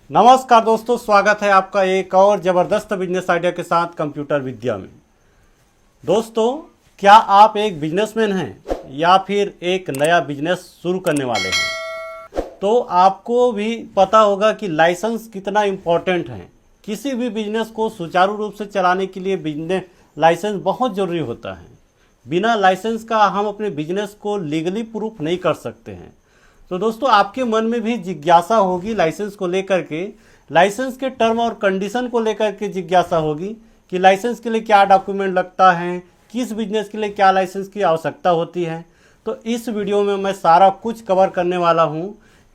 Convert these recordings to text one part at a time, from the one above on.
नमस्कार दोस्तों, स्वागत है आपका एक और ज़बरदस्त बिजनेस आइडिया के साथ कंप्यूटर विद्या में। दोस्तों, क्या आप एक बिजनेसमैन हैं या फिर एक नया बिजनेस शुरू करने वाले हैं, तो आपको भी पता होगा कि लाइसेंस कितना इम्पोर्टेंट है। किसी भी बिजनेस को सुचारू रूप से चलाने के लिए बिजनेस लाइसेंस बहुत ज़रूरी होता है। बिना लाइसेंस का हम अपने बिजनेस को लीगली प्रूफ नहीं कर सकते हैं। तो दोस्तों, आपके मन में भी जिज्ञासा होगी लाइसेंस को लेकर के, लाइसेंस के टर्म और कंडीशन को लेकर के जिज्ञासा होगी कि लाइसेंस के लिए क्या डॉक्यूमेंट लगता है, किस बिजनेस के लिए क्या लाइसेंस की आवश्यकता होती है। तो इस वीडियो में मैं सारा कुछ कवर करने वाला हूं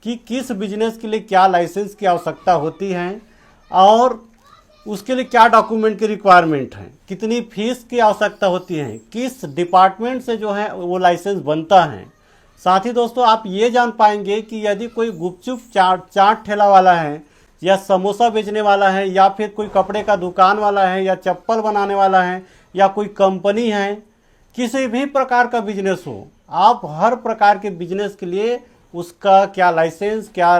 कि किस बिजनेस के लिए क्या लाइसेंस की आवश्यकता होती है और उसके लिए क्या डॉक्यूमेंट की रिक्वायरमेंट है, कितनी फीस की आवश्यकता होती है, किस डिपार्टमेंट से जो है वो लाइसेंस बनता है। साथ ही दोस्तों, आप ये जान पाएंगे कि यदि कोई गुपचुप चाट ठेला वाला है या समोसा बेचने वाला है या फिर कोई कपड़े का दुकान वाला है या चप्पल बनाने वाला है या कोई कंपनी है, किसी भी प्रकार का बिजनेस हो, आप हर प्रकार के बिजनेस के लिए उसका क्या लाइसेंस, क्या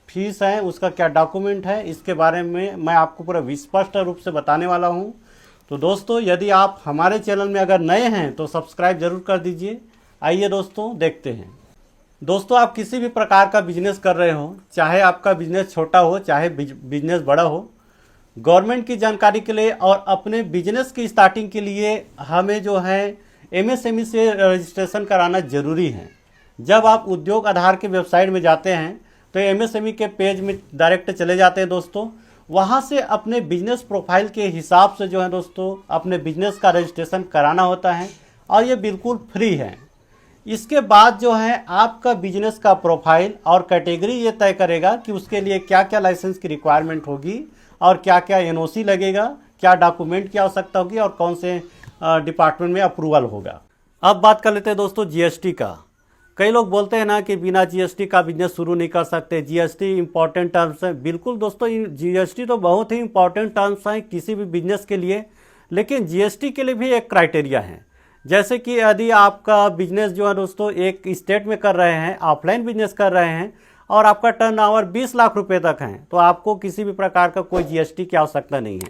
फीस है, उसका क्या डॉक्यूमेंट है, इसके बारे में मैं आपको पूरा स्पष्ट रूप से बताने वाला हूँ। तो दोस्तों, यदि आप हमारे चैनल में अगर नए हैं तो सब्सक्राइब जरूर कर दीजिए। आइए दोस्तों, देखते हैं। दोस्तों, आप किसी भी प्रकार का बिजनेस कर रहे हो, चाहे आपका बिजनेस छोटा हो चाहे बिजनेस बड़ा हो, गवर्नमेंट की जानकारी के लिए और अपने बिजनेस की स्टार्टिंग के लिए हमें जो है एमएसएमई से रजिस्ट्रेशन कराना ज़रूरी है। जब आप उद्योग आधार के वेबसाइट में जाते हैं तो एमएसएमई के पेज में डायरेक्ट चले जाते हैं दोस्तों। वहाँ से अपने बिजनेस प्रोफाइल के हिसाब से जो है दोस्तों अपने बिजनेस का रजिस्ट्रेशन कराना होता है और ये बिल्कुल फ्री है। इसके बाद जो है आपका बिजनेस का प्रोफाइल और कैटेगरी ये तय करेगा कि उसके लिए क्या क्या लाइसेंस की रिक्वायरमेंट होगी और क्या क्या एनओसी लगेगा, क्या डॉक्यूमेंट की आवश्यकता होगी और कौन से डिपार्टमेंट में अप्रूवल होगा। अब बात कर लेते हैं दोस्तों जीएसटी का। कई लोग बोलते हैं ना कि बिना जीएसटी का बिजनेस शुरू नहीं कर सकते, जीएसटी इंपॉर्टेंट टर्म्स है। बिल्कुल दोस्तों, जीएसटी तो बहुत ही इंपॉर्टेंट टर्म्स हैं किसी भी बिजनेस के लिए, लेकिन जीएसटी के लिए भी एक क्राइटेरिया है। जैसे कि यदि आपका बिजनेस जो है दोस्तों एक स्टेट में कर रहे हैं, ऑफलाइन बिजनेस कर रहे हैं और आपका टर्नओवर 20 लाख रुपए तक है, तो आपको किसी भी प्रकार का कोई जीएसटी की आवश्यकता नहीं है।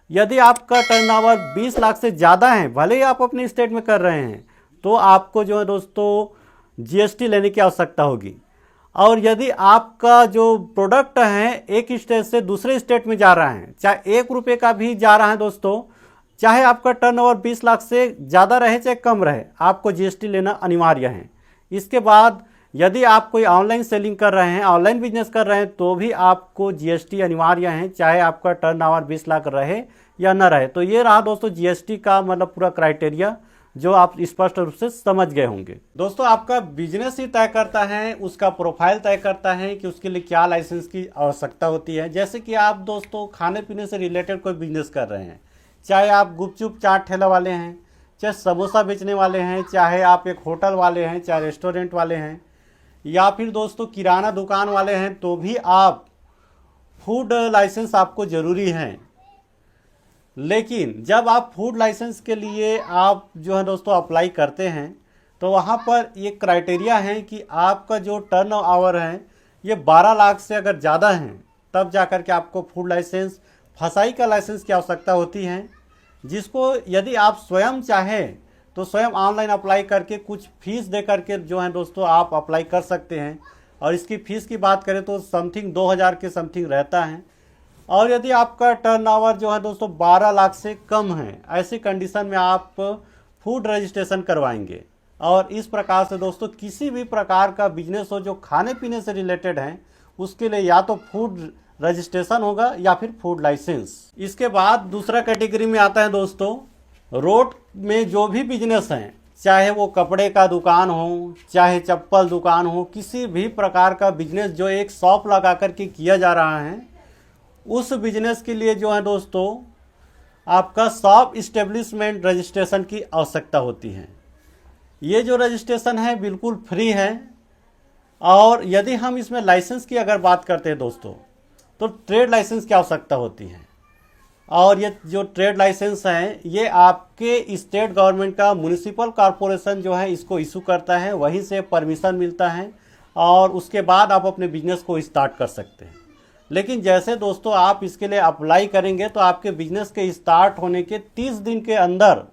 यदि आपका टर्नओवर 20 लाख से ज़्यादा है, भले ही आप अपने स्टेट में कर रहे हैं, तो आपको जो है दोस्तों जीएसटी लेने की आवश्यकता होगी। और यदि आपका जो प्रोडक्ट है एक स्टेट से दूसरे स्टेट में जा रहा है, चाहे 1 रुपये का भी जा रहा है दोस्तों, चाहे आपका टर्नओवर 20 लाख से ज़्यादा रहे चाहे कम रहे, आपको जीएसटी लेना अनिवार्य है। इसके बाद यदि आप कोई ऑनलाइन सेलिंग कर रहे हैं, ऑनलाइन बिजनेस कर रहे हैं, तो भी आपको जीएसटी अनिवार्य है, चाहे आपका टर्नओवर 20 लाख रहे या न रहे। तो ये रहा दोस्तों जीएसटी का मतलब पूरा क्राइटेरिया, जो आप स्पष्ट रूप से समझ गए होंगे। दोस्तों, आपका बिजनेस ही तय करता है, उसका प्रोफाइल तय करता है कि उसके लिए क्या लाइसेंस की आवश्यकता होती है। जैसे कि आप दोस्तों खाने पीने से रिलेटेड कोई बिजनेस कर रहे हैं, चाहे आप गुपचुप चाट ठेला वाले हैं, चाहे समोसा बेचने वाले हैं, चाहे आप एक होटल वाले हैं, चाहे रेस्टोरेंट वाले हैं, या फिर दोस्तों किराना दुकान वाले हैं, तो भी आप फूड लाइसेंस आपको ज़रूरी है। लेकिन जब आप फूड लाइसेंस के लिए आप जो है दोस्तों अप्लाई करते हैं, तो वहाँ पर ये क्राइटेरिया है कि आपका जो टर्न ओवर है ये 12 लाख से अगर ज़्यादा है, तब जाकर के आपको फूड लाइसेंस, फसाई का लाइसेंस की आवश्यकता होती है, जिसको यदि आप स्वयं चाहें तो स्वयं ऑनलाइन अप्लाई करके कुछ फीस दे करके जो है दोस्तों आप अप्लाई कर सकते हैं। और इसकी फ़ीस की बात करें तो समथिंग 2000 के समथिंग रहता है। और यदि आपका टर्नओवर जो है दोस्तों 12 लाख से कम है, ऐसी कंडीशन में आप फूड रजिस्ट्रेशन करवाएंगे। और इस प्रकार से दोस्तों किसी भी प्रकार का बिजनेस हो जो खाने पीने से रिलेटेड है, उसके लिए या तो फूड रजिस्ट्रेशन होगा या फिर फूड लाइसेंस। इसके बाद दूसरा कैटेगरी में आता है दोस्तों रोड में जो भी बिजनेस हैं, चाहे वो कपड़े का दुकान हो, चाहे चप्पल दुकान हो, किसी भी प्रकार का बिजनेस जो एक शॉप लगा कर के किया जा रहा है, उस बिजनेस के लिए जो है दोस्तों आपका शॉप इस्टेब्लिशमेंट रजिस्ट्रेशन की आवश्यकता होती है। ये जो रजिस्ट्रेशन है बिल्कुल फ्री है। और यदि हम इसमें लाइसेंस की अगर बात करते हैं दोस्तों, तो ट्रेड लाइसेंस की आवश्यकता होती है। और ये जो ट्रेड लाइसेंस हैं ये आपके स्टेट गवर्नमेंट का म्युनिसिपल कॉरपोरेशन जो है इसको इशू करता है, वहीं से परमिशन मिलता है और उसके बाद आप अपने बिजनेस को स्टार्ट कर सकते हैं। लेकिन जैसे दोस्तों आप इसके लिए अप्लाई करेंगे तो आपके बिजनेस के स्टार्ट होने के 30 दिन के अंदर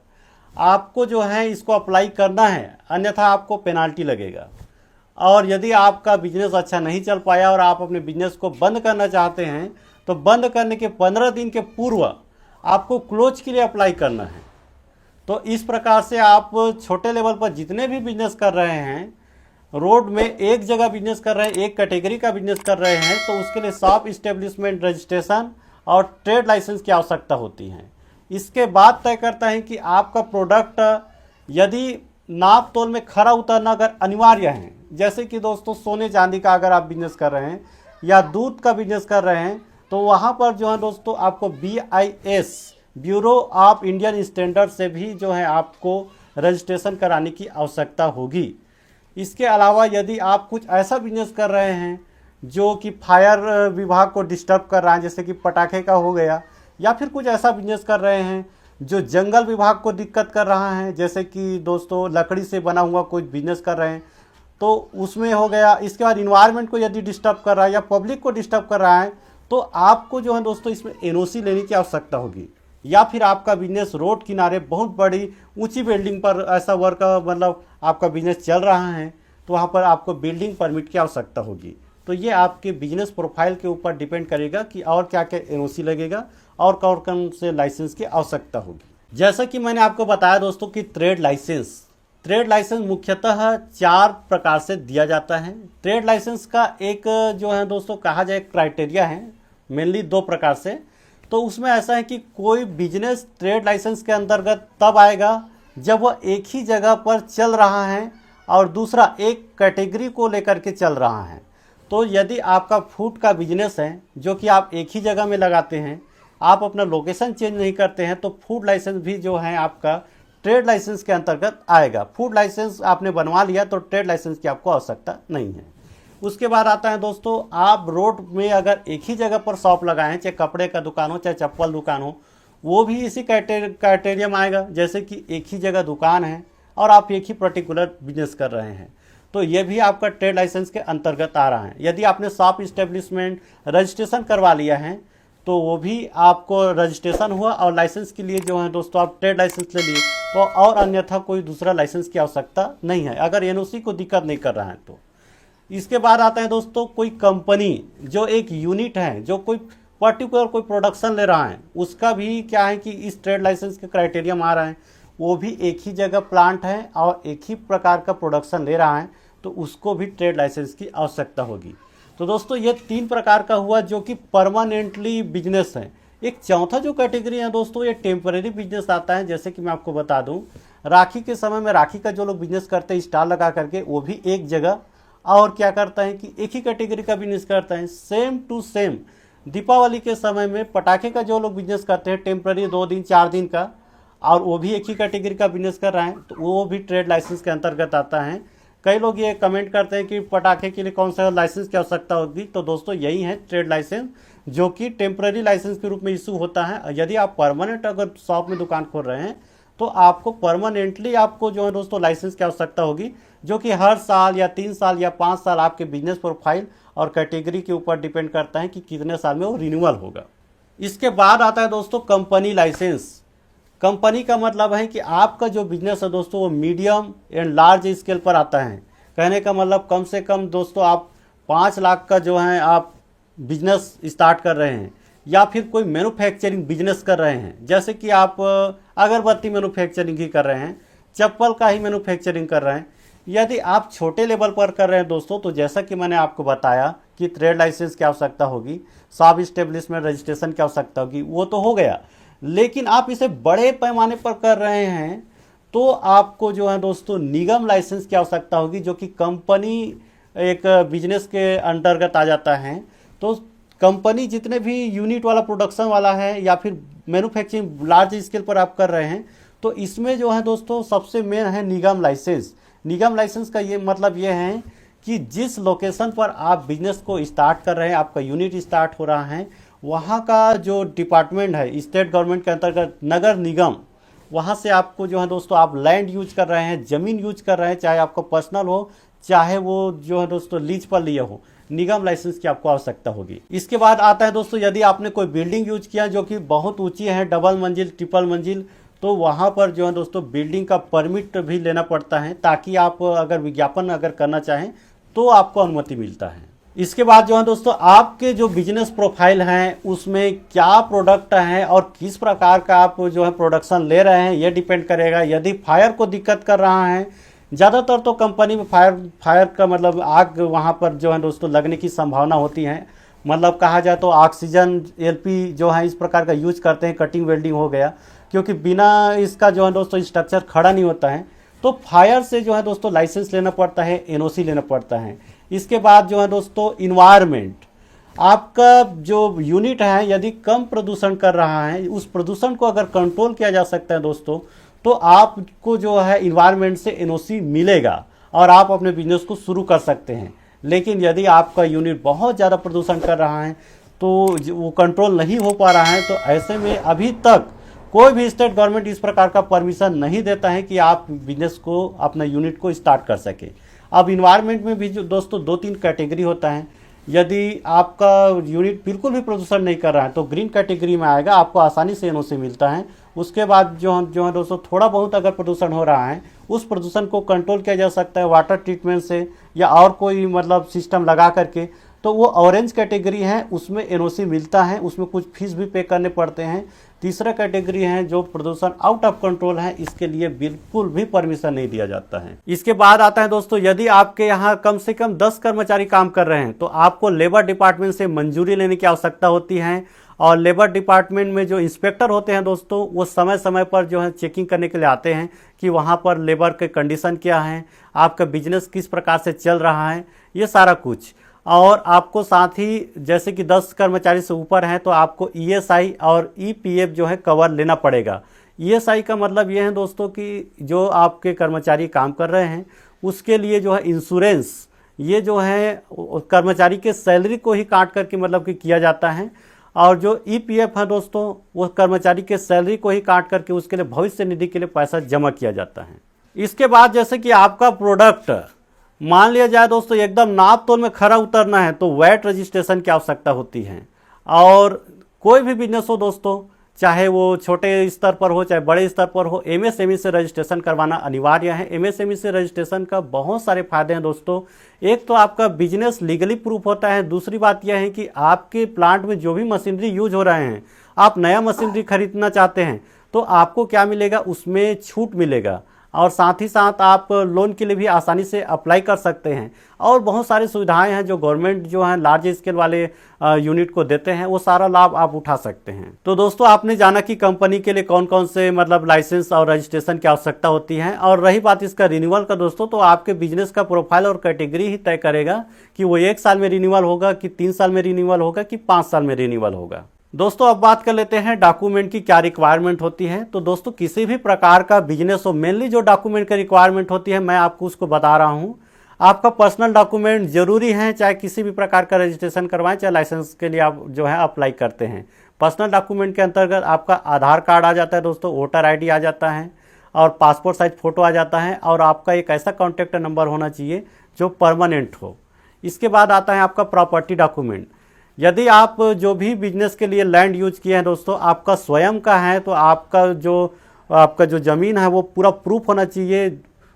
आपको जो है इसको अप्लाई करना है, अन्यथा आपको पेनाल्टी लगेगा। और यदि आपका बिजनेस अच्छा नहीं चल पाया और आप अपने बिजनेस को बंद करना चाहते हैं तो बंद करने के 15 दिन के पूर्व आपको क्लोज के लिए अप्लाई करना है। तो इस प्रकार से आप छोटे लेवल पर जितने भी बिजनेस कर रहे हैं, रोड में एक जगह बिजनेस कर रहे हैं, एक कैटेगरी का बिजनेस कर रहे हैं, तो उसके लिए शॉप इस्टेब्लिशमेंट रजिस्ट्रेशन और ट्रेड लाइसेंस की आवश्यकता होती है। इसके बाद तय करता है कि आपका प्रोडक्ट यदि नाप तोल में खरा उतरना अगर अनिवार्य है, जैसे कि दोस्तों सोने चांदी का अगर आप बिजनेस कर रहे हैं या दूध का बिजनेस कर रहे हैं, तो वहाँ पर जो है दोस्तों आपको BIS bureau of Indian standard से भी जो है आपको रजिस्ट्रेशन कराने की आवश्यकता होगी। इसके अलावा यदि आप कुछ ऐसा बिजनेस कर रहे हैं जो कि फायर विभाग को डिस्टर्ब कर रहा है, जैसे कि पटाखे का हो गया, या फिर कुछ ऐसा बिजनेस कर रहे हैं जो जंगल विभाग को दिक्कत कर रहा है, जैसे कि दोस्तों लकड़ी से बना हुआ कोई बिजनेस कर रहे हैं तो उसमें हो गया। इसके बाद इन्वायरमेंट को यदि डिस्टर्ब कर रहा है या पब्लिक को डिस्टर्ब कर रहा है तो आपको जो है दोस्तों इसमें NOC लेने की आवश्यकता होगी। या फिर आपका बिजनेस रोड किनारे बहुत बड़ी ऊंची बिल्डिंग पर ऐसा वर्क मतलब आपका बिजनेस चल रहा है तो वहाँ पर आपको बिल्डिंग परमिट की आवश्यकता होगी। तो ये आपके बिजनेस प्रोफाइल के ऊपर डिपेंड करेगा कि और क्या क्या NOC लगेगा और कौन से लाइसेंस की आवश्यकता होगी। जैसा कि मैंने आपको बताया दोस्तों कि ट्रेड लाइसेंस मुख्यतः 4 प्रकार से दिया जाता है। ट्रेड लाइसेंस का एक जो है दोस्तों कहा जाए क्राइटेरिया है, मेनली 2 प्रकार से। तो उसमें ऐसा है कि कोई बिजनेस ट्रेड लाइसेंस के अंतर्गत तब आएगा जब वह एक ही जगह पर चल रहा है और दूसरा एक कैटेगरी को लेकर के चल रहा है। तो यदि आपका फूड का बिजनेस है जो कि आप एक ही जगह में लगाते हैं, आप अपना लोकेशन चेंज नहीं करते हैं, तो फूड लाइसेंस भी जो है आपका ट्रेड लाइसेंस के अंतर्गत आएगा। फूड लाइसेंस आपने बनवा लिया तो ट्रेड लाइसेंस की आपको आवश्यकता नहीं है। उसके बाद आता है दोस्तों, आप रोड में अगर एक ही जगह पर शॉप लगाएं, चाहे कपड़े का दुकान हो चाहे चप्पल दुकान हो, वो भी इसी क्राइटेरिया में आएगा। जैसे कि एक ही जगह दुकान है और आप एक ही पर्टिकुलर बिजनेस कर रहे हैं, तो ये भी आपका ट्रेड लाइसेंस के अंतर्गत आ रहा है। यदि आपने शॉप इस्टेब्लिशमेंट रजिस्ट्रेशन करवा लिया है तो वो भी आपको रजिस्ट्रेशन हुआ और लाइसेंस के लिए जो है दोस्तों आप ट्रेड लाइसेंस ले लिए, तो और अन्यथा कोई दूसरा लाइसेंस की आवश्यकता नहीं है अगर NOC को दिक्कत नहीं कर रहा है तो। इसके बाद आता है दोस्तों, कोई कंपनी जो एक यूनिट है जो कोई पर्टिकुलर कोई प्रोडक्शन ले रहा है, उसका भी क्या है कि इस ट्रेड लाइसेंस के क्राइटेरिया में आ रहा है। वो भी एक ही जगह प्लांट है और एक ही प्रकार का प्रोडक्शन ले रहा है, तो उसको भी ट्रेड लाइसेंस की आवश्यकता होगी। तो दोस्तों ये 3 प्रकार का हुआ जो कि परमानेंटली बिजनेस है। एक चौथा जो कैटेगरी है दोस्तों, ये टेम्परेरी बिजनेस आता है। जैसे कि मैं आपको बता दूं, राखी के समय में राखी का जो लोग बिजनेस करते हैं स्टॉल लगा करके, वो भी एक जगह और क्या करता है कि एक ही कैटेगरी का बिजनेस करता है। सेम टू सेम दीपावली के समय में पटाखे का जो लोग बिजनेस करते हैं टेम्पररी 2 दिन 4 दिन का, और वो भी एक ही कैटेगरी का बिजनेस कर रहे हैं, तो वो भी ट्रेड लाइसेंस के अंतर्गत आता है। कई लोग ये कमेंट करते हैं कि पटाखे के लिए कौन सा लाइसेंस की आवश्यकता होगी, तो दोस्तों यही है ट्रेड लाइसेंस, जो कि टेम्पररी लाइसेंस के रूप में इशू होता है। यदि आप परमानेंट अगर शॉप में दुकान खोल रहे हैं तो आपको परमानेंटली आपको जो है दोस्तों लाइसेंस की आवश्यकता होगी, जो कि हर साल या 3 साल या 5 साल आपके बिजनेस प्रोफाइल और कैटेगरी के ऊपर डिपेंड करता है कि कितने साल में वो रिन्यूअल होगा। इसके बाद आता है दोस्तों कंपनी लाइसेंस। कंपनी का मतलब है कि आपका जो बिजनेस है दोस्तों वो मीडियम एंड लार्ज स्केल पर आता है। कहने का मतलब कम से कम दोस्तों आप 5 लाख का जो है आप बिजनेस स्टार्ट कर रहे हैं, या फिर कोई मैन्युफैक्चरिंग बिजनेस कर रहे हैं, जैसे कि आप अगरबत्ती मैन्युफैक्चरिंग ही कर रहे हैं, चप्पल का ही मैन्युफैक्चरिंग कर रहे हैं। यदि आप छोटे लेवल पर कर रहे हैं दोस्तों, तो जैसा कि मैंने आपको बताया कि ट्रेड लाइसेंस की आवश्यकता होगी, शॉप इस्टेब्लिशमेंट रजिस्ट्रेशन की आवश्यकता होगी, वो तो हो गया। लेकिन आप इसे बड़े पैमाने पर कर रहे हैं तो आपको जो है दोस्तों निगम लाइसेंस की आवश्यकता होगी, जो कि कंपनी एक बिजनेस के अंतर्गत आ जाता है। तो कंपनी जितने भी यूनिट वाला प्रोडक्शन वाला है या फिर मैन्युफैक्चरिंग लार्ज स्केल पर आप कर रहे हैं, तो इसमें जो है दोस्तों सबसे मेन है निगम लाइसेंस। निगम लाइसेंस का ये मतलब ये है कि जिस लोकेशन पर आप बिजनेस को स्टार्ट कर रहे हैं, आपका यूनिट स्टार्ट हो रहा है, वहाँ का जो डिपार्टमेंट है स्टेट गवर्नमेंट के अंतर्गत नगर निगम, वहाँ से आपको जो है दोस्तों आप लैंड यूज कर रहे हैं, ज़मीन यूज कर रहे हैं, चाहे आपको पर्सनल हो चाहे वो जो है दोस्तों लीज पर लिए हो, निगम लाइसेंस की आपको आवश्यकता होगी। इसके बाद आता है दोस्तों, यदि आपने कोई बिल्डिंग यूज किया जो कि बहुत ऊंची है, डबल मंजिल, ट्रिपल मंजिल, तो वहाँ पर जो है दोस्तों बिल्डिंग का परमिट भी लेना पड़ता है, ताकि आप अगर विज्ञापन अगर करना चाहें तो आपको अनुमति मिलता है। इसके बाद जो है दोस्तों, आपके जो बिजनेस प्रोफाइल हैं उसमें क्या प्रोडक्ट है और किस प्रकार का आप जो है प्रोडक्शन ले रहे हैं, ये डिपेंड करेगा। यदि फायर को दिक्कत कर रहा है, ज़्यादातर तो कंपनी में फायर का मतलब आग वहाँ पर जो है दोस्तों लगने की संभावना होती है। मतलब कहा जाए तो ऑक्सीजन, एलपी जो है इस प्रकार का यूज करते हैं, कटिंग वेल्डिंग हो गया, क्योंकि बिना इसका जो है दोस्तों स्ट्रक्चर खड़ा नहीं होता है। तो फायर से जो है दोस्तों लाइसेंस लेना पड़ता है, एनओसी लेना पड़ता है। इसके बाद जो है दोस्तों इन्वायरमेंट, आपका जो यूनिट है यदि कम प्रदूषण कर रहा है, उस प्रदूषण को अगर कंट्रोल किया जा सकता है दोस्तों, तो आपको जो है इन्वायरमेंट से एनओसी मिलेगा और आप अपने बिजनेस को शुरू कर सकते हैं। लेकिन यदि आपका यूनिट बहुत ज़्यादा प्रदूषण कर रहा है तो वो कंट्रोल नहीं हो पा रहा है, तो ऐसे में अभी तक कोई भी स्टेट गवर्नमेंट इस प्रकार का परमिशन नहीं देता है कि आप बिजनेस को, अपना यूनिट को स्टार्ट कर सके। अब इन्वायरमेंट में भी जो दोस्तों 2-3 कैटेगरी होता है। यदि आपका यूनिट बिल्कुल भी प्रदूषण नहीं कर रहा है तो ग्रीन कैटेगरी में आएगा, आपको आसानी से एनओसी मिलता है। उसके बाद जो है दोस्तों थोड़ा बहुत अगर प्रदूषण हो रहा है, उस प्रदूषण को कंट्रोल किया जा सकता है वाटर ट्रीटमेंट से या और कोई मतलब सिस्टम लगा करके, तो वो ऑरेंज कैटेगरी है, उसमें एनओसी मिलता है, उसमें कुछ फीस भी पे करने पड़ते हैं। तीसरा कैटेगरी है जो प्रदूषण आउट ऑफ कंट्रोल है, इसके लिए बिल्कुल भी परमिशन नहीं दिया जाता है। इसके बाद आता है दोस्तों, यदि आपके यहाँ कम से कम 10 कर्मचारी काम कर रहे हैं तो आपको लेबर डिपार्टमेंट से मंजूरी लेने की आवश्यकता होती है। और लेबर डिपार्टमेंट में जो इंस्पेक्टर होते हैं दोस्तों, वो समय समय पर जो है चेकिंग करने के लिए आते हैं कि वहाँ पर लेबर के कंडीशन क्या है, आपका बिजनेस किस प्रकार से चल रहा है, ये सारा कुछ। और आपको साथ ही जैसे कि 10 कर्मचारी से ऊपर हैं तो आपको ईएसआई और ईपीएफ जो है कवर लेना पड़ेगा। ईएसआई का मतलब ये है दोस्तों कि जो आपके कर्मचारी काम कर रहे हैं उसके लिए जो है इंश्योरेंस, ये जो है कर्मचारी के सैलरी को ही काट करके मतलब कि किया जाता है। और जो ईपीएफ है दोस्तों, वो कर्मचारी के सैलरी को ही काट करके उसके लिए भविष्य निधि के लिए पैसा जमा किया जाता है। इसके बाद जैसे कि आपका प्रोडक्ट मान लिया जाए दोस्तों एकदम नाप तोल में खरा उतरना है तो वैट रजिस्ट्रेशन की आवश्यकता होती है। और कोई भी बिजनेस हो दोस्तों, चाहे वो छोटे स्तर पर हो चाहे बड़े स्तर पर हो, एमएसएमई से रजिस्ट्रेशन करवाना अनिवार्य है। एमएसएमई से रजिस्ट्रेशन का बहुत सारे फायदे हैं दोस्तों। एक तो आपका बिजनेस लीगली प्रूफ होता है, दूसरी बात यह है कि आपके प्लांट में जो भी मशीनरी यूज हो रहे हैं, आप नया मशीनरी खरीदना चाहते हैं तो आपको क्या मिलेगा, उसमें छूट मिलेगा। और साथ ही साथ आप लोन के लिए भी आसानी से अप्लाई कर सकते हैं। और बहुत सारी सुविधाएं हैं जो गवर्नमेंट जो है लार्ज स्केल वाले यूनिट को देते हैं, वो सारा लाभ आप उठा सकते हैं। तो दोस्तों आपने जाना कि कंपनी के लिए कौन कौन से मतलब लाइसेंस और रजिस्ट्रेशन की आवश्यकता होती है। और रही बात इसका रिन्यूअल का दोस्तों, तो आपके बिजनेस का प्रोफाइल और कैटेगरी ही तय करेगा कि वो 1 साल में रिन्यूअल होगा कि 3 साल में रिन्यूअल होगा कि 5 साल में रिन्यूअल होगा। दोस्तों अब बात कर लेते हैं डॉक्यूमेंट की क्या रिक्वायरमेंट होती है। तो दोस्तों किसी भी प्रकार का बिजनेस हो, मेनली जो डॉक्यूमेंट की रिक्वायरमेंट होती है मैं आपको उसको बता रहा हूं। आपका पर्सनल डॉक्यूमेंट जरूरी है, चाहे किसी भी प्रकार का रजिस्ट्रेशन करवाएं, चाहे लाइसेंस के लिए आप जो है अप्लाई करते हैं। पर्सनल डॉक्यूमेंट के अंतर्गत आपका आधार कार्ड आ जाता है दोस्तों, वोटर आईडी आ जाता है और पासपोर्ट साइज फ़ोटो आ जाता है। और आपका एक ऐसा कॉन्टैक्ट नंबर होना चाहिए जो परमानेंट हो। इसके बाद आता है आपका प्रॉपर्टी डॉक्यूमेंट। यदि आप जो भी बिजनेस के लिए लैंड यूज किए हैं दोस्तों, आपका स्वयं का है तो आपका जो ज़मीन है वो पूरा प्रूफ होना चाहिए,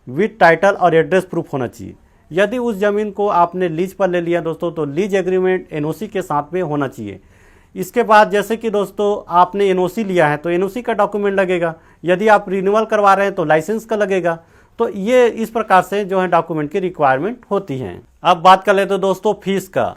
विद टाइटल और एड्रेस प्रूफ होना चाहिए। यदि उस ज़मीन को आपने लीज पर ले लिया दोस्तों, तो लीज एग्रीमेंट एनओसी के साथ में होना चाहिए। इसके बाद जैसे कि दोस्तों आपने एनओसी लिया है तो एनओसी का डॉक्यूमेंट लगेगा। यदि आप रिन्यूअल करवा रहे हैं तो लाइसेंस का लगेगा। तो ये इस प्रकार से जो है डॉक्यूमेंट की रिक्वायरमेंट होती हैं। अब बात कर लेते हैं दोस्तों फीस का।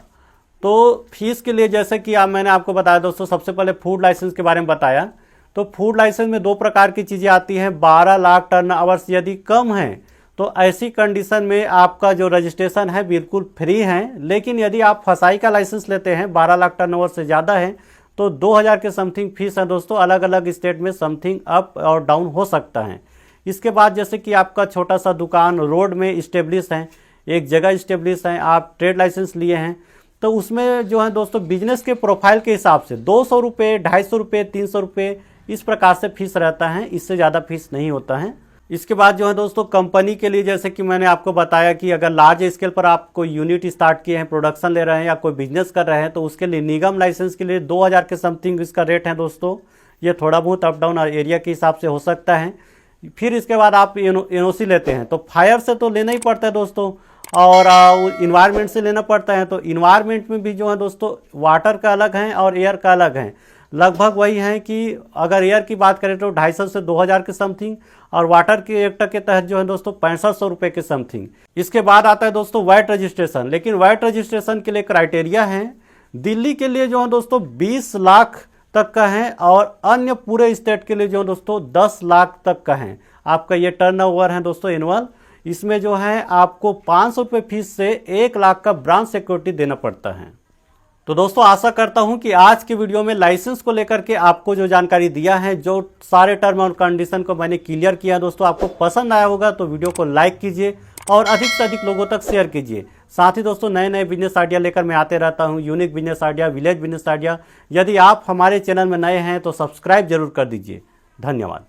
तो फीस के लिए जैसे कि मैंने आपको बताया दोस्तों, सबसे पहले फूड लाइसेंस के बारे में बताया। तो फूड लाइसेंस में 2 प्रकार की चीज़ें आती हैं। 12 लाख टर्न आवर्स यदि कम है तो ऐसी कंडीशन में आपका जो रजिस्ट्रेशन है बिल्कुल फ्री है। लेकिन यदि आप फसाई का लाइसेंस लेते हैं, 12 लाख टर्न आवर्स से ज़्यादा है, तो 2000 के समथिंग फीस है दोस्तों। अलग अलग स्टेट में समथिंग अप और डाउन हो सकता है। इसके बाद जैसे कि आपका छोटा सा दुकान रोड में इस्टेब्लिश है, एक जगह इस्टेब्लिश है, आप ट्रेड लाइसेंस लिए हैं, तो उसमें जो है दोस्तों बिजनेस के प्रोफाइल के हिसाब से 200 रुपये, 250 रुपये, 300 रुपये इस प्रकार से फीस रहता है। इससे ज़्यादा फीस नहीं होता है। इसके बाद जो है दोस्तों कंपनी के लिए, जैसे कि मैंने आपको बताया कि अगर लार्ज स्केल पर आप कोई यूनिट स्टार्ट किए हैं, प्रोडक्शन ले रहे हैं या कोई बिजनेस कर रहे हैं, तो उसके लिए निगम लाइसेंस के लिए 2000 के समथिंग इसका रेट है दोस्तों। ये थोड़ा बहुत अप डाउन एरिया के हिसाब से हो सकता है। फिर इसके बाद आप एनओसी लेते हैं, तो फायर से तो लेना ही पड़ता है दोस्तों, और इन्वायरमेंट से लेना पड़ता है। तो इन्वायरमेंट में भी जो है दोस्तों वाटर का अलग है और एयर का अलग है। लगभग वही है कि अगर एयर की बात करें तो 250 से 2000 के समथिंग, और वाटर के एक्ट के तहत जो है दोस्तों 6500 रुपये के समथिंग। इसके बाद आता है दोस्तों वैट रजिस्ट्रेशन। लेकिन वैट रजिस्ट्रेशन के लिए क्राइटेरिया है। दिल्ली के लिए जो है दोस्तों 20 लाख तक का है, और अन्य पूरे स्टेट के लिए जो है दोस्तों 10 लाख तक का है। आपका ये टर्नओवर है दोस्तों एनुअल। इसमें जो है आपको 500 रुपये फीस से 1 लाख का ब्रांच सिक्योरिटी देना पड़ता है। तो दोस्तों आशा करता हूं कि आज के वीडियो में लाइसेंस को लेकर के आपको जो जानकारी दिया है, जो सारे टर्म और कंडीशन को मैंने क्लियर किया दोस्तों, आपको पसंद आया होगा तो वीडियो को लाइक कीजिए और अधिक से अधिक लोगों तक शेयर कीजिए। साथ ही दोस्तों नए नए बिजनेस आइडिया लेकर मैं आते रहता हूं, unique business idea, village business idea. यदि आप हमारे चैनल में नए हैं तो सब्सक्राइब जरूर कर दीजिए। धन्यवाद।